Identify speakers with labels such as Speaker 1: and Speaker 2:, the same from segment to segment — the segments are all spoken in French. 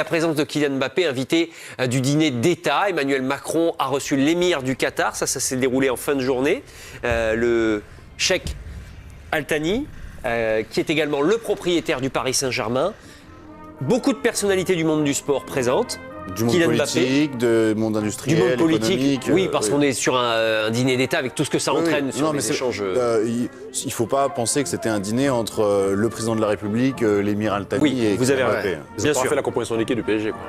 Speaker 1: La présence de Kylian Mbappé, invité du dîner d'État. Emmanuel Macron a reçu l'émir du Qatar. Ça s'est déroulé en fin de journée. Le cheikh Al Thani, qui est également le propriétaire du Paris Saint-Germain. Beaucoup de personnalités du monde du sport présentes.
Speaker 2: Du monde
Speaker 1: Kylian
Speaker 2: politique,
Speaker 1: Mbappé,
Speaker 2: du monde industriel,
Speaker 1: du monde politique,
Speaker 2: économique.
Speaker 1: oui, parce qu'on est sur un dîner d'État avec tout ce que ça entraîne sur les échanges.
Speaker 2: Il ne faut pas penser que c'était un dîner entre le président de la République, l'émir Al Thani et
Speaker 1: vous avez
Speaker 2: Mbappé.
Speaker 1: raison.
Speaker 3: Ils ont pas fait la composition d'équipe du PSG, quoi.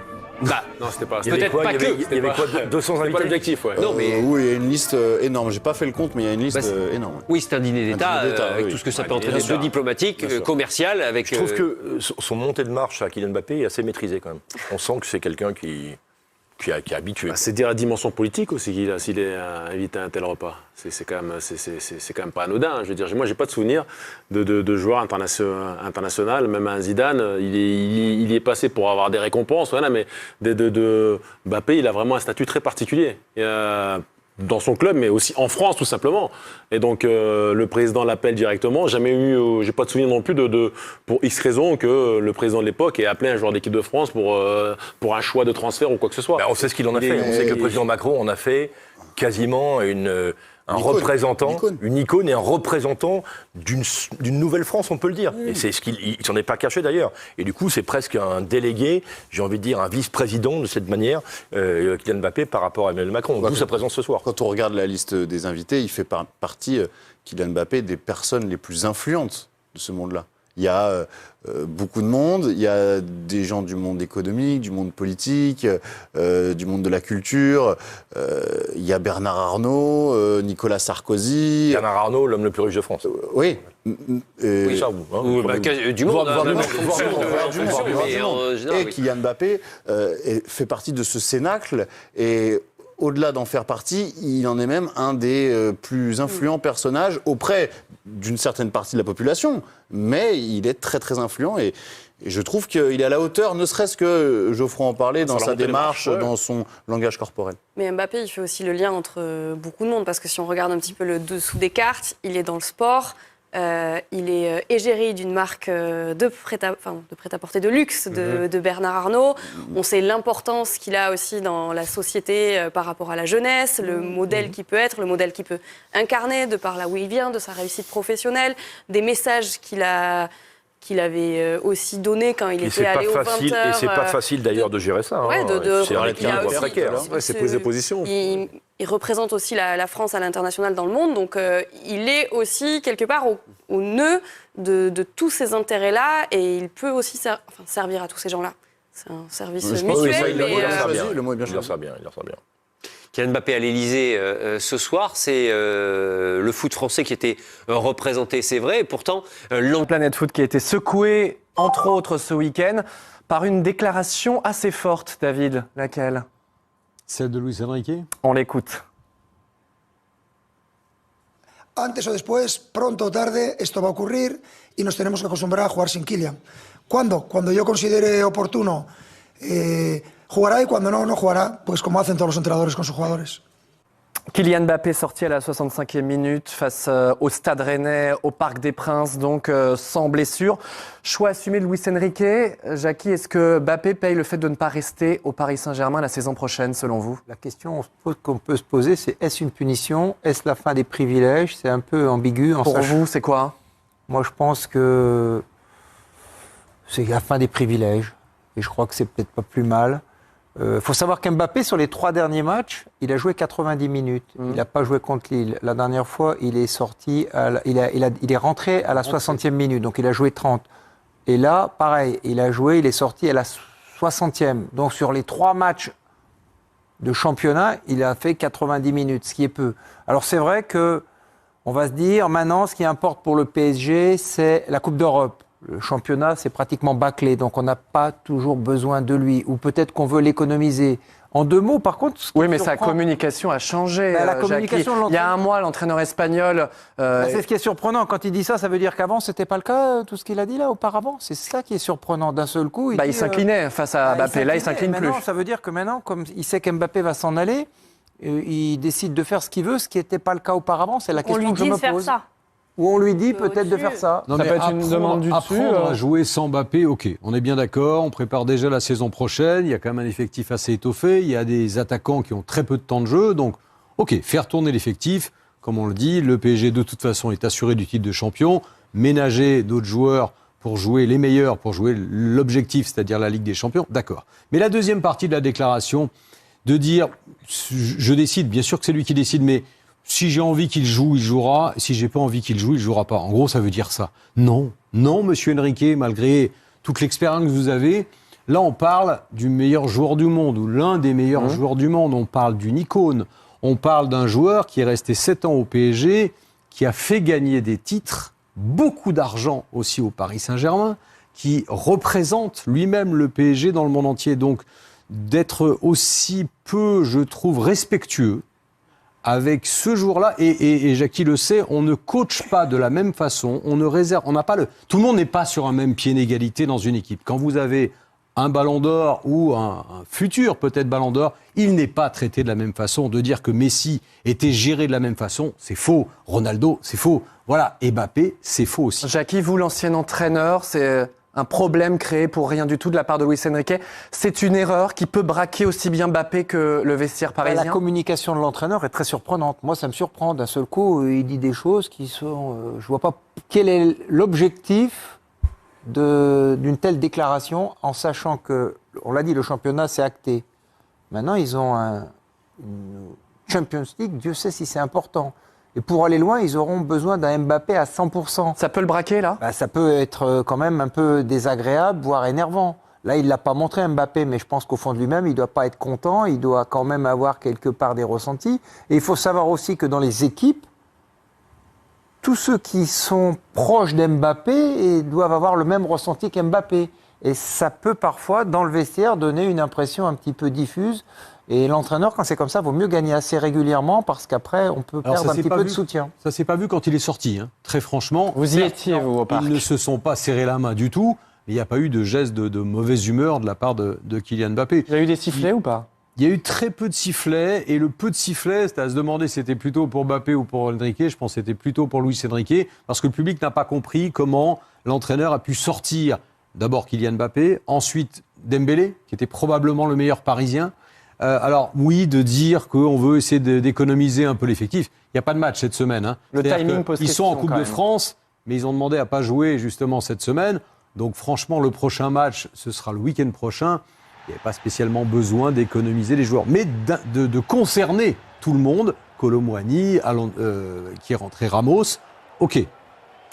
Speaker 1: Bah,
Speaker 3: Non, c'était pas.
Speaker 1: peut-être pas que.
Speaker 4: Il y avait quoi, 200
Speaker 3: C'était pas
Speaker 4: invités?
Speaker 3: l'objectif, ouais.
Speaker 1: Non, mais
Speaker 2: Oui, il y a une liste énorme. J'ai pas fait le compte, mais il y a une liste énorme.
Speaker 1: oui, c'est un dîner d'État avec
Speaker 2: oui.
Speaker 1: tout ce que ça
Speaker 3: Ouais,
Speaker 1: peut entraîner
Speaker 3: bien sûr.
Speaker 1: de diplomatique,
Speaker 2: sûr.
Speaker 1: commercial, avec.
Speaker 4: Je trouve que son montée de marche à Kylian Mbappé est assez maîtrisée quand même. On sent que c'est quelqu'un qui est habitué.
Speaker 3: C'est dire la dimension politique aussi s'il est invité à un tel repas. C'est quand même pas anodin. Je veux dire, moi j'ai pas de souvenir de joueurs international, même un Zidane, il y est passé pour avoir des récompenses, voilà, mais Mbappé, il a vraiment un statut très particulier. Dans son club, mais aussi en France, tout simplement. Et donc, le président l'appelle directement. J'ai pas de souvenir non plus pour X raisons que le président de l'époque ait appelé un joueur d'équipe de France pour un choix de transfert ou quoi que ce soit.
Speaker 4: Ben, on sait ce qu'il en a fait. On sait que le président Macron en a fait quasiment un représentant, une icône et un représentant d'une nouvelle France, on peut le dire. Et c'est ce il s'en est pas caché d'ailleurs. Et du coup, c'est presque un délégué, j'ai envie de dire un vice-président de cette manière, Kylian Mbappé par rapport à Emmanuel Macron. D'où sa présence ce soir.
Speaker 2: Quand on regarde la liste des invités, il fait partie, Kylian Mbappé, des personnes les plus influentes de ce monde-là. Il y a beaucoup de monde, il y a des gens du monde économique, du monde politique, du monde de la culture, il y a Bernard Arnault, Nicolas Sarkozy.
Speaker 4: Bernard Arnault, l'homme le plus riche de France.
Speaker 2: Oui.
Speaker 4: Oui, ça, vous.
Speaker 1: Du monde.
Speaker 2: Et Kylian Mbappé fait partie de ce cénacle et au-delà d'en faire partie, il en est même un des plus influents personnages auprès d'une certaine partie de la population. Mais il est très très influent et je trouve qu'il est à la hauteur, ne serait-ce que, Geoffroy en parlait, dans sa démarche, dans son langage corporel.
Speaker 5: Mais Mbappé, il fait aussi le lien entre beaucoup de monde, parce que si on regarde un petit peu le dessous des cartes, il est dans le sport. Il est égérie d'une marque de prêt-à-porter de luxe de Bernard Arnault. On sait l'importance qu'il a aussi dans la société par rapport à la jeunesse, le modèle qu'il peut être, le modèle qu'il peut incarner de par là où il vient, de sa réussite professionnelle, des messages qu'il avait aussi donné quand il était allé aux 20h.
Speaker 4: Et c'est pas facile d'ailleurs de gérer ça.
Speaker 5: Ouais,
Speaker 4: c'est un équilibre précaire.
Speaker 3: C'est prise de position.
Speaker 5: Il représente aussi la France à l'international dans le monde, donc il est aussi quelque part au nœud de tous ces intérêts-là et il peut aussi servir à tous ces gens-là. C'est un service mutuel.
Speaker 2: Le mot est bien choisi.
Speaker 4: Il leur sert bien.
Speaker 1: Kylian Mbappé à l'Élysée ce soir, c'est le foot français qui était représenté, c'est vrai, et pourtant
Speaker 6: Planète Foot qui a été secouée, entre autres ce week-end, par une déclaration assez forte, David. Laquelle ?
Speaker 7: Celle de Luis Enrique.
Speaker 6: On l'écoute.
Speaker 8: Antes o después, pronto o tarde, esto va a ocurrir y nos tenemos que acostumbrar a jugar sin Kylian. ¿Cuándo? Cuando yo considere oportuno, jugará y cuando no, no jugará, pues como hacen todos los entrenadores con sus jugadores.
Speaker 6: Kylian Mbappé sorti à la 65e minute face au Stade Rennais, au Parc des Princes, donc sans blessure. Choix assumé de Luis Enrique. Jackie, est-ce que Mbappé paye le fait de ne pas rester au Paris Saint-Germain la saison prochaine, selon vous ?
Speaker 7: La question qu'on peut se poser, c'est est-ce une punition ? Est-ce la fin des privilèges ? C'est un peu ambigu.
Speaker 6: Pour vous, c'est quoi ?
Speaker 7: Moi, je pense que c'est la fin des privilèges. Et je crois que c'est peut-être pas plus mal. Faut savoir qu'Mbappé, sur les 3 derniers matchs, il a joué 90 minutes. Il n'a pas joué contre Lille. La dernière fois, il est sorti, il est rentré à la 60e minute, donc il a joué 30. Et là, pareil, il est sorti à la 60e. Donc sur les 3 matchs de championnat, il a fait 90 minutes, ce qui est peu. Alors c'est vrai que on va se dire, maintenant, ce qui importe pour le PSG, c'est la Coupe d'Europe. Le championnat, c'est pratiquement bâclé, donc on n'a pas toujours besoin de lui. Ou peut-être qu'on veut l'économiser. En 2 mots, par contre...
Speaker 6: Oui, mais sa communication a changé.
Speaker 7: La communication,
Speaker 6: il y a un mois, l'entraîneur espagnol...
Speaker 7: c'est ce qui est surprenant. Quand il dit ça, ça veut dire qu'avant, ce n'était pas le cas, tout ce qu'il a dit là, auparavant. C'est ça qui est surprenant. D'un seul coup...
Speaker 6: Il s'inclinait face à Mbappé. Là, il s'incline plus.
Speaker 7: Ça veut dire que maintenant, comme il sait qu'Mbappé va s'en aller, il décide de faire ce qu'il veut, ce qui n'était pas le cas auparavant. C'est la question que je me pose. où on lui dit peut-être de faire ça.
Speaker 6: Ça peut être une demande du dessus.
Speaker 9: Apprendre à jouer sans Mbappé, ok, on est bien d'accord, on prépare déjà la saison prochaine, il y a quand même un effectif assez étoffé, il y a des attaquants qui ont très peu de temps de jeu, donc ok, faire tourner l'effectif, comme on le dit, le PSG de toute façon est assuré du titre de champion, ménager d'autres joueurs pour jouer les meilleurs, pour jouer l'objectif, c'est-à-dire la Ligue des Champions, d'accord. Mais la deuxième partie de la déclaration, de dire, je décide, bien sûr que c'est lui qui décide, mais si j'ai envie qu'il joue, il jouera. Si j'ai pas envie qu'il joue, il jouera pas. En gros, ça veut dire ça. Non, monsieur Enrique, malgré toute l'expérience que vous avez, là, on parle du meilleur joueur du monde, ou l'un des meilleurs joueurs du monde. On parle d'une icône. On parle d'un joueur qui est resté 7 ans au PSG, qui a fait gagner des titres, beaucoup d'argent aussi au Paris Saint-Germain, qui représente lui-même le PSG dans le monde entier. Donc, d'être aussi peu, je trouve, respectueux avec ce jour-là, et Jackie le sait, on ne coach pas de la même façon, on ne réserve, on n'a pas le... Tout le monde n'est pas sur un même pied d'égalité dans une équipe. Quand vous avez un ballon d'or ou un futur peut-être ballon d'or, il n'est pas traité de la même façon. De dire que Messi était géré de la même façon, c'est faux. Ronaldo, c'est faux. Voilà, et Mbappé, c'est faux aussi.
Speaker 6: Jackie, vous, l'ancien entraîneur, c'est un problème créé pour rien du tout de la part de Luis Enrique. C'est une erreur qui peut braquer aussi bien Mbappé que le vestiaire parisien.
Speaker 7: La communication de l'entraîneur est très surprenante. Moi, ça me surprend. D'un seul coup, il dit des choses qui sont... je vois pas quel est l'objectif d'une telle déclaration, en sachant que, on l'a dit, le championnat, c'est acté. Maintenant, ils ont une Champions League, Dieu sait si c'est important. Et pour aller loin, ils auront besoin d'un Mbappé à 100%.
Speaker 6: Ça peut le braquer, là ?
Speaker 7: Ça peut être quand même un peu désagréable, voire énervant. Là, il ne l'a pas montré, Mbappé, mais je pense qu'au fond de lui-même, il ne doit pas être content, il doit quand même avoir quelque part des ressentis. Et il faut savoir aussi que dans les équipes, tous ceux qui sont proches d'Mbappé doivent avoir le même ressenti qu'Mbappé. Et ça peut parfois, dans le vestiaire, donner une impression un petit peu diffuse. Et l'entraîneur, quand c'est comme ça, vaut mieux gagner assez régulièrement parce qu'après, on peut perdre un petit peu de soutien.
Speaker 9: Ça s'est pas vu quand il est sorti, hein. Très franchement.
Speaker 6: Vous y étiez, vous, au parc.
Speaker 9: Ils ne se sont pas serrés la main du tout. Il n'y a pas eu de geste de mauvaise humeur de la part de Kylian Mbappé.
Speaker 6: Il y a eu des sifflets ou pas ?
Speaker 9: Il y a eu très peu de sifflets, et le peu de sifflets, c'était à se demander si c'était plutôt pour Mbappé ou pour Enrique. Je pense que c'était plutôt pour Luis Enrique, parce que le public n'a pas compris comment l'entraîneur a pu sortir d'abord Kylian Mbappé, ensuite Dembélé, qui était probablement le meilleur parisien. Alors oui, de dire qu'on veut essayer d'économiser un peu l'effectif. Il n'y a pas de match cette semaine. Hein.
Speaker 6: Le timing pose
Speaker 9: Ils sont en
Speaker 6: question,
Speaker 9: Coupe de France, mais ils ont demandé à ne pas jouer justement cette semaine. Donc franchement, le prochain match, ce sera le week-end prochain. Il n'y avait pas spécialement besoin d'économiser les joueurs, mais de concerner tout le monde. Kolo Muani, qui est rentré Ramos, ok.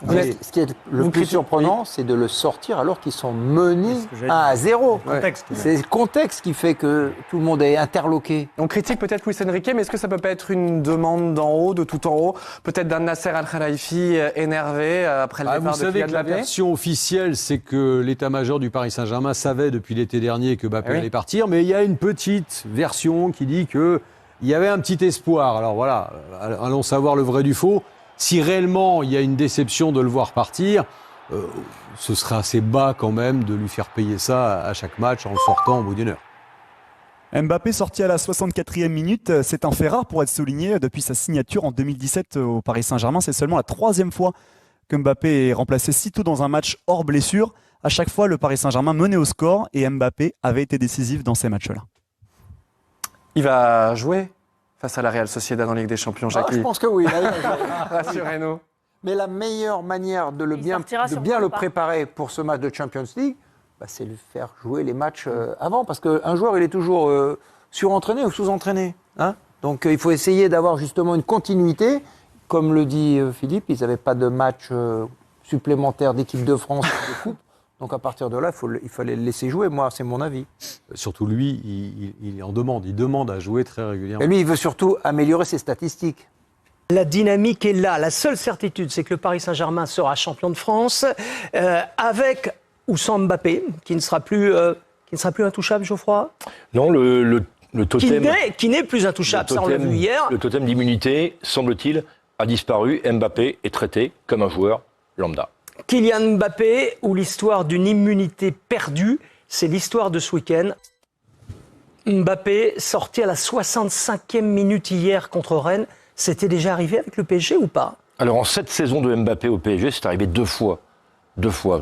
Speaker 7: Mais ce qui est le plus surprenant, c'est de le sortir alors qu'ils sont menés 1-0. C'est le contexte qui fait que tout le monde est interloqué.
Speaker 6: On critique peut-être Luis Enrique, mais est-ce que ça peut pas être une demande d'en haut, de tout en haut, peut-être d'un Nasser Al-Khelaifi énervé après le départ de Kylian Mbappé ?
Speaker 9: Vous savez que la version officielle, c'est que l'état-major du Paris Saint-Germain savait depuis l'été dernier que Mbappé allait partir, mais il y a une petite version qui dit qu'il y avait un petit espoir. Alors voilà, allons savoir le vrai du faux. Si réellement il y a une déception de le voir partir, ce serait assez bas quand même de lui faire payer ça à chaque match en le sortant au bout d'une heure.
Speaker 10: Mbappé sorti à la 64e minute, c'est un fait rare pour être souligné depuis sa signature en 2017 au Paris Saint-Germain. C'est seulement la 3e fois que Mbappé est remplacé si tôt dans un match hors blessure. À chaque fois, le Paris Saint-Germain menait au score et Mbappé avait été décisif dans ces matchs-là.
Speaker 6: Il va jouer face à la Real Sociedad en Ligue des Champions, Jackie.
Speaker 7: Je pense que oui.
Speaker 6: Rassurez-nous.
Speaker 7: Mais la meilleure manière de bien le préparer pour ce match de Champions League, c'est le faire jouer les matchs avant. Parce qu'un joueur, il est toujours surentraîné ou sous-entraîné. Hein, donc il faut essayer d'avoir justement une continuité. Comme le dit Philippe, ils n'avaient pas de match supplémentaire d'équipe de France de coupe. Donc à partir de là, il fallait le laisser jouer. Moi, c'est mon avis.
Speaker 9: Surtout lui, il en demande. Il demande à jouer très régulièrement.
Speaker 7: Et lui, il veut surtout améliorer ses statistiques.
Speaker 11: La dynamique est là. La seule certitude, c'est que le Paris Saint-Germain sera champion de France avec ou sans Mbappé, qui ne sera plus intouchable, Geoffroy.
Speaker 4: Non, le totem...
Speaker 11: Qui n'est plus intouchable, ça on l'a vu hier.
Speaker 4: Le totem d'immunité, semble-t-il, a disparu. Mbappé est traité comme un joueur lambda.
Speaker 11: Kylian Mbappé, ou l'histoire d'une immunité perdue, c'est l'histoire de ce week-end. Mbappé sorti à la 65e minute hier contre Rennes. C'était déjà arrivé avec le PSG ou pas ?
Speaker 4: Alors en 7 saisons de Mbappé au PSG, c'est arrivé 2 fois. 2 fois.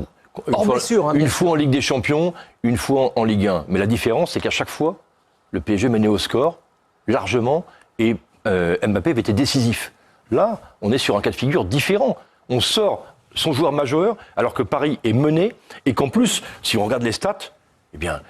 Speaker 4: Une fois en Ligue des Champions, une fois en Ligue 1. Mais la différence, c'est qu'à chaque fois, le PSG menait au score, largement, et Mbappé avait été décisif. Là, on est sur un cas de figure différent. On sort son joueur majeur, alors que Paris est mené, et qu'en plus, si on regarde les stats, eh bien,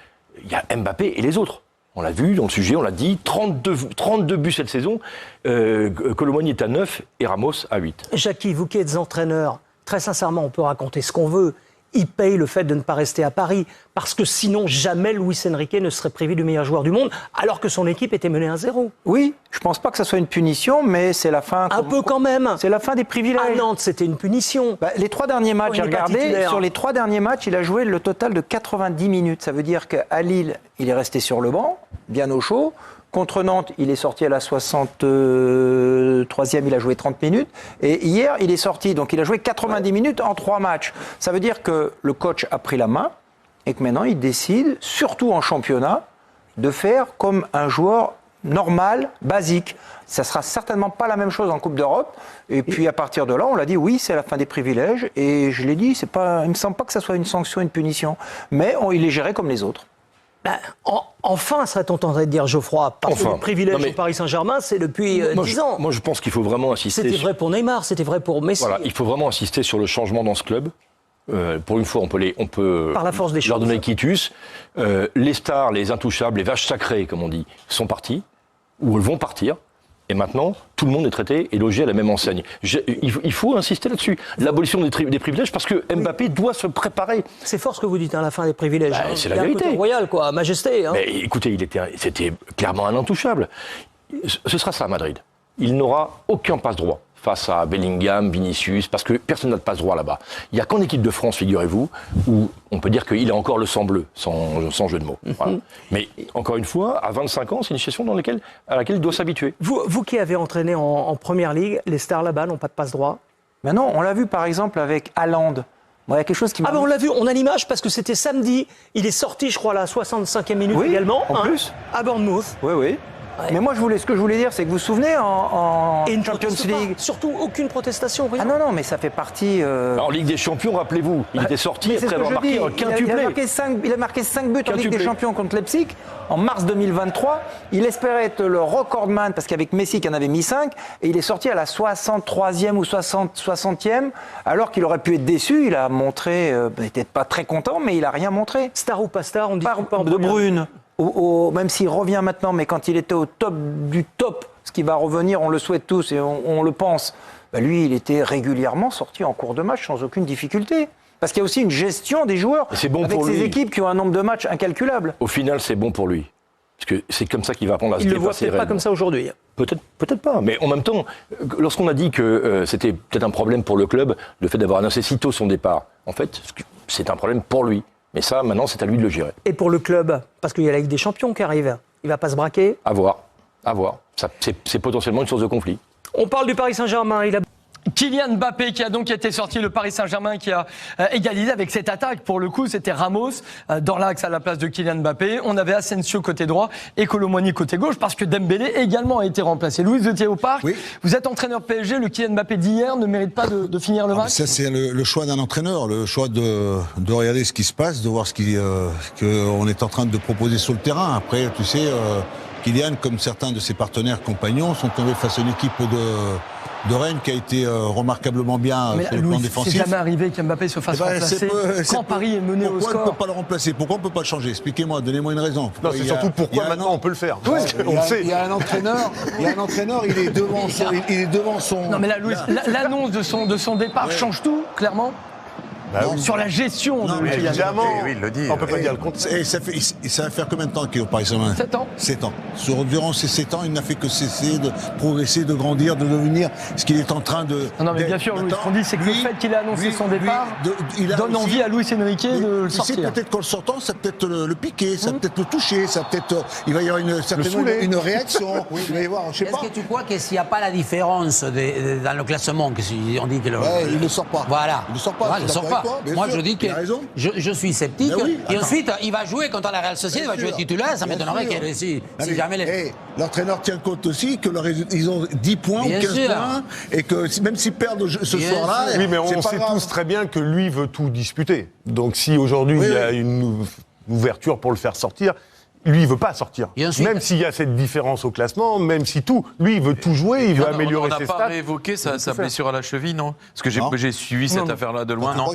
Speaker 4: il y a Mbappé et les autres. On l'a vu dans le sujet, on l'a dit, 32 buts cette saison, Colomani est à 9 et Ramos à 8.
Speaker 11: Jackie, vous qui êtes entraîneur, très sincèrement, on peut raconter ce qu'on veut. Il paye le fait de ne pas rester à Paris, parce que sinon, jamais Luis Enrique ne serait privé du meilleur joueur du monde, alors que son équipe était menée 1-0.
Speaker 7: Oui, je pense pas que ça soit une punition, mais c'est la fin.
Speaker 11: Un peu quand même.
Speaker 7: C'est la fin des privilèges.
Speaker 11: À Nantes, c'était une punition.
Speaker 7: Les 3 derniers matchs, j'ai regardé, sur les 3 derniers matchs, il a joué le total de 90 minutes. Ça veut dire qu'à Lille, il est resté sur le banc, bien au chaud. Contre Nantes, il est sorti à la 63e, il a joué 30 minutes. Et hier, il est sorti, donc il a joué 90 minutes en 3 matchs. Ça veut dire que le coach a pris la main et que maintenant, il décide, surtout en championnat, de faire comme un joueur normal, basique. Ça sera certainement pas la même chose en Coupe d'Europe. Et puis à partir de là, on l'a dit, oui, c'est la fin des privilèges. Et je l'ai dit, il me semble pas que ça soit une sanction, une punition. Mais il est géré comme les autres.
Speaker 11: Enfin, serait-on tenté de dire, Geoffroy, parce que le privilège au Paris Saint-Germain, c'est depuis 10 ans.
Speaker 4: Moi, je pense qu'il faut vraiment insister.
Speaker 11: C'était vrai pour Neymar, c'était vrai pour Messi.
Speaker 4: Voilà, il faut vraiment insister sur le changement dans ce club. Pour une fois, on peut
Speaker 11: par la force des
Speaker 4: leur
Speaker 11: choses.
Speaker 4: donner quitus. Les stars, les intouchables, les vaches sacrées, comme on dit, sont partis, ou elles vont partir. Et maintenant, tout le monde est traité et logé à la même enseigne. Il faut insister là-dessus. L'abolition des privilèges, parce que Mbappé doit se préparer.
Speaker 11: C'est fort ce que vous dites, la fin des privilèges.
Speaker 4: C'est la vérité.
Speaker 11: Royal, quoi, majesté.
Speaker 4: Mais écoutez, c'était clairement un intouchable. Ce sera ça à Madrid. Il n'aura aucun passe-droit face à Bellingham, Vinicius, parce que personne n'a de passe-droit là-bas. Il n'y a qu'en équipe de France, figurez-vous, où on peut dire qu'il a encore le sang bleu, sans jeu de mots. Voilà. Mais encore une fois, à 25 ans, c'est une situation à laquelle il doit s'habituer.
Speaker 11: Vous qui avez entraîné en Première Ligue, les stars là-bas n'ont pas de passe-droit.
Speaker 7: Mais non, on l'a vu par exemple avec Haaland. Il y a quelque chose qui m'a...
Speaker 11: on l'a vu, on a l'image parce que c'était samedi. Il est sorti, je crois, à la 65e minute également.
Speaker 7: En plus.
Speaker 11: À Bournemouth.
Speaker 7: Oui. Ouais. Mais moi, ce que je voulais dire, c'est que vous vous souvenez, en Champions League...
Speaker 11: Surtout, aucune protestation, rien.
Speaker 7: Ah non, mais ça fait partie...
Speaker 4: En Ligue des Champions, rappelez-vous, il était sorti après avoir marqué un quintuplé.
Speaker 7: Il a marqué 5 buts en Ligue des Champions contre Leipzig, en mars 2023. Il espérait être le recordman, parce qu'avec Messi, qui en avait mis 5, et il est sorti à la 63e ou 60e, alors qu'il aurait pu être déçu. Il a montré... il n'était pas très content, mais il n'a rien montré.
Speaker 11: Star ou pas star, on dit pas en
Speaker 7: De Bruyne. Même s'il revient maintenant, mais quand il était au top du top, ce qui va revenir, on le souhaite tous et on le pense, lui, il était régulièrement sorti en cours de match sans aucune difficulté. Parce qu'il y a aussi une gestion des joueurs avec ces équipes qui ont un nombre de matchs incalculable.
Speaker 4: Au final, c'est bon pour lui. Parce que c'est comme ça qu'il va apprendre à se dépasser.
Speaker 11: Il ne le voit peut-être pas comme ça aujourd'hui.
Speaker 4: Peut-être pas. Mais en même temps, lorsqu'on a dit que c'était peut-être un problème pour le club, le fait d'avoir annoncé si tôt son départ, en fait, c'est un problème pour lui. Mais ça, maintenant, c'est à lui de le gérer.
Speaker 11: Et pour le club, parce qu'il y a la Ligue des Champions qui arrive, il ne va pas se braquer?
Speaker 4: À voir. C'est potentiellement une source de conflit.
Speaker 11: On parle du Paris Saint-Germain.
Speaker 12: Kylian Mbappé qui a donc été sorti, le Paris Saint-Germain qui a égalisé avec cette attaque. Pour le coup, c'était Ramos dans l'axe à la place de Kylian Mbappé. On avait Asensio côté droit et Colomani côté gauche parce que Dembélé également a été remplacé. Louis de Théoparc, vous êtes entraîneur PSG. Le Kylian Mbappé d'hier ne mérite pas de finir le match?
Speaker 13: Ça, c'est le choix d'un entraîneur, le choix de regarder ce qui se passe, de voir ce qu'on est en train de proposer sur le terrain. Après, tu sais, Kylian, comme certains de ses partenaires compagnons, sont tombés face à une équipe de Rennes qui a été remarquablement bien sur le plan défensif.
Speaker 12: C'est jamais arrivé qu'Mbappé se fasse remplacer quand Paris est mené au score.
Speaker 13: Pourquoi on ne peut pas le remplacer? Pourquoi on ne peut pas le changer? Expliquez-moi, donnez-moi une raison.
Speaker 3: Non, c'est surtout pourquoi maintenant on peut le faire.
Speaker 13: On le sait. Il y a un entraîneur, il est devant son...
Speaker 12: Non mais là, Louis, l'annonce de son départ change tout, clairement. Sur la gestion de Kylian.
Speaker 3: Évidemment, il le dit. On ne peut pas dire le contraire.
Speaker 13: Et ça va faire combien de temps qu'il est au Paris Saint-Germain?
Speaker 12: 7 ans.
Speaker 13: 7 ans. Durant ces 7 ans, il n'a fait que cesser de progresser, de grandir, de devenir ce qu'il est en train de...
Speaker 12: Non mais bien sûr, Louis, ce qu'on dit, c'est que le fait qu'il ait annoncé son départ donne envie à Luis Enrique de le sortir.
Speaker 13: Peut-être qu'en le sortant, ça peut être le piquer, ça peut être le toucher, ça peut-être... Il va y avoir certainement une réaction. Il va y avoir, je sais pas.
Speaker 14: Est-ce que tu crois que s'il n'y a pas la différence dans le classement, que si on dit que
Speaker 13: il ne sort pas.
Speaker 14: Voilà.
Speaker 13: Il ne sort pas.
Speaker 14: Il ne sort pas. Moi, je dis que je suis sceptique.
Speaker 13: Ben oui,
Speaker 14: et
Speaker 13: attends.
Speaker 14: ensuite, il va jouer contre la Real Sociedad, il va jouer titulaire. Ça m'étonnerait qu'il réussisse. Si jamais
Speaker 13: l'entraîneur tient compte aussi que ils ont 10 points
Speaker 14: Bien
Speaker 13: ou 15
Speaker 14: sûr.
Speaker 13: points et que même s'ils perdent ce
Speaker 14: Bien
Speaker 13: soir-là,
Speaker 14: sûr.
Speaker 15: Oui, mais on
Speaker 13: c'est pas
Speaker 15: sait
Speaker 13: grave.
Speaker 15: tous très bien que lui veut tout disputer. Donc si aujourd'hui il y a une ouverture pour le faire sortir, lui, il veut pas sortir. Même s'il y a cette différence au classement, même si tout, lui, il veut tout jouer, il veut améliorer ses stats.
Speaker 16: On n'a pas réévoqué sa blessure à la cheville, non? Parce que j'ai suivi cette affaire-là de loin, non?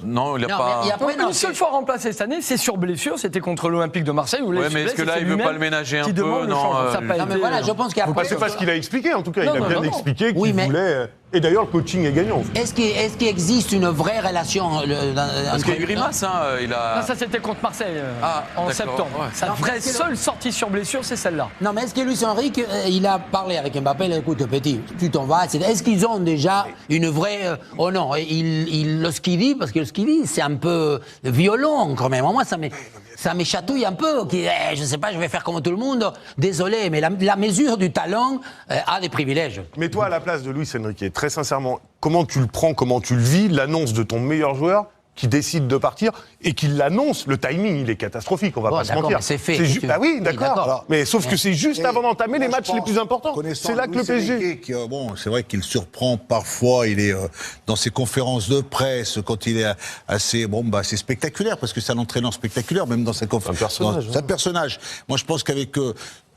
Speaker 16: Non, il n'a pas...
Speaker 12: Une seule fois remplacé cette année, c'est sur blessure, c'était contre l'Olympique de Marseille. Où
Speaker 16: Ouais, mais est-ce que là, il ne veut pas le ménager un peu?
Speaker 12: Non,
Speaker 14: mais voilà, je pense qu'après...
Speaker 15: C'est pas ce qu'il a expliqué, en tout cas. Il a bien expliqué qu'il voulait... Et d'ailleurs, le coaching est gagnant.
Speaker 14: Est-ce qu'il existe une vraie relation
Speaker 16: Parce qu'il y a eu Grimace, il a...
Speaker 12: Non, ça c'était contre Marseille en septembre.
Speaker 16: Ouais.
Speaker 12: Sa vraie seule sortie sur blessure, c'est celle-là.
Speaker 14: Non, mais est-ce que Luis Enrique, il a parlé avec Mbappé, il a dit, écoute, petit, tu t'en vas. Est-ce qu'ils ont déjà une vraie... Oh non, ce qu'il dit, parce que ce qu'il dit, c'est un peu violent quand même. Moi, ça me chatouille un peu. Je sais pas, je vais faire comme tout le monde. Désolé, mais la mesure du talent a des privilèges.
Speaker 15: Mais toi, à la place de Luis Enrique, très sincèrement, comment tu le prends, comment tu le vis, l'annonce de ton meilleur joueur qui décide de partir et qui l'annonce, le timing, il est catastrophique, on va pas se mentir.
Speaker 14: C'est fait.
Speaker 15: Ah oui, d'accord. Mais sauf que c'est juste avant d'entamer les matchs les plus importants. C'est là que le PSG...
Speaker 13: c'est vrai qu'il surprend parfois, il est dans ses conférences de presse, quand il est assez spectaculaire, parce que c'est un entraîneur spectaculaire, même dans sa conférence. C'est un personnage. Moi, je pense qu'avec...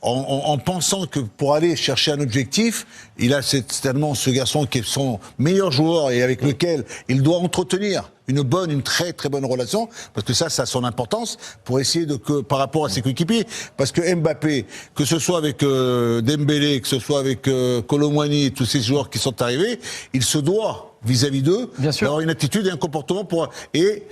Speaker 13: En pensant que pour aller chercher un objectif, il a certainement ce garçon qui est son meilleur joueur et avec lequel il doit entretenir une très très bonne relation, parce que ça a son importance pour essayer par rapport à ses coéquipiers, parce que Mbappé, que ce soit avec Dembélé, que ce soit avec Kolo Muani, tous ces joueurs qui sont arrivés, il se doit vis-à-vis d'eux, d'avoir une attitude et un comportement il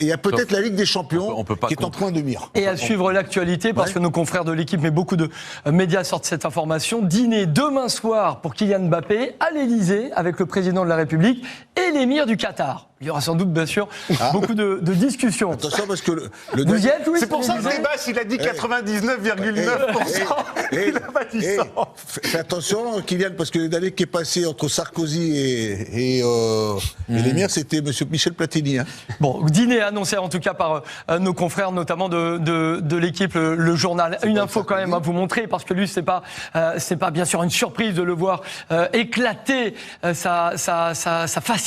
Speaker 13: y a peut-être la Ligue des Champions qui est en point de mire.
Speaker 12: Et à suivre l'actualité, parce que nos confrères de l'équipe, mais beaucoup de médias sortent cette information, dîner demain soir pour Kylian Mbappé à l'Elysée avec le président de la République et l'émir du Qatar. Il y aura sans doute, bien sûr, beaucoup de discussions.
Speaker 13: Attention, parce que
Speaker 12: Vous y êtes, Louis?
Speaker 15: C'est pour ça que Débas, il a dit 99,9%. Il a pas dit ça.
Speaker 13: Fais attention, Kylian, parce que l'année qui est passée entre Sarkozy et l'émir, c'était M. Michel Platini.
Speaker 12: Bon, dîner annoncé en tout cas par nos confrères, notamment de l'équipe, le journal. Une info quand même à vous montrer, parce que lui, c'est pas bien sûr une surprise de le voir éclater sa facilité